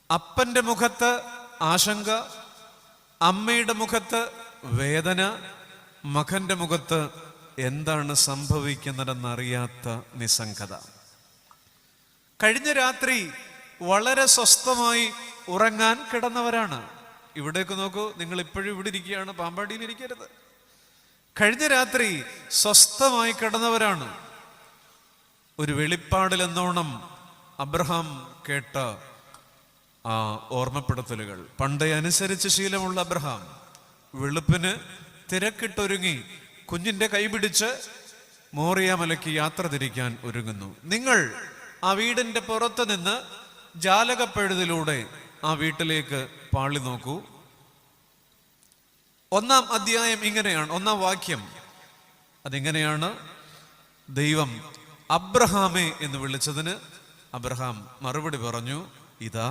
അപ്പന്റെ മുഖത്ത് ആശങ്ക, അമ്മയുടെ മുഖത്ത് വേദന, മകന്റെ മുഖത്ത് എന്താണ് സംഭവിക്കുന്നതെന്നറിയാത്ത നിസ്സംഗത. കഴിഞ്ഞ രാത്രി വളരെ സ്വസ്ഥമായി ഉറങ്ങാൻ കിടന്നവരാണ്. ഇവിടേക്ക് നോക്കൂ, നിങ്ങൾ ഇപ്പോഴും ഇവിടെ ഇരിക്കുകയാണ്, പാമ്പാടിയിൽ ഇരിക്കരുത്. കഴിഞ്ഞ രാത്രി സ്വസ്ഥമായി കിടന്നവരാണ്. ഒരു വെളിപ്പാടിലെന്നോണം അബ്രഹാം കേട്ട ആ ഓർമ്മപ്പെടുത്തലുകൾ. പണ്ടേ അനുസരിച്ച് ശീലമുള്ള അബ്രഹാം വെളുപ്പിന് തിരക്കിട്ടൊരുങ്ങി കുഞ്ഞിന്റെ കൈപിടിച്ച് മോറിയ മലയ്ക്ക് യാത്ര തിരിക്കാൻ ഒരുങ്ങുന്നു. നിങ്ങൾ ആ വീടിന്റെ പുറത്ത് നിന്ന് ജാലകപ്പഴുതിലൂടെ ആ വീട്ടിലേക്ക് പാളി നോക്കൂ. 1-ാം അധ്യായം ഇങ്ങനെയാണ്, 1-ാം വാക്യം അതിങ്ങനെയാണ്: ദൈവം അബ്രഹാമേ എന്ന് വിളിച്ചതിന് അബ്രഹാം മറുപടി പറഞ്ഞു, ഇതാ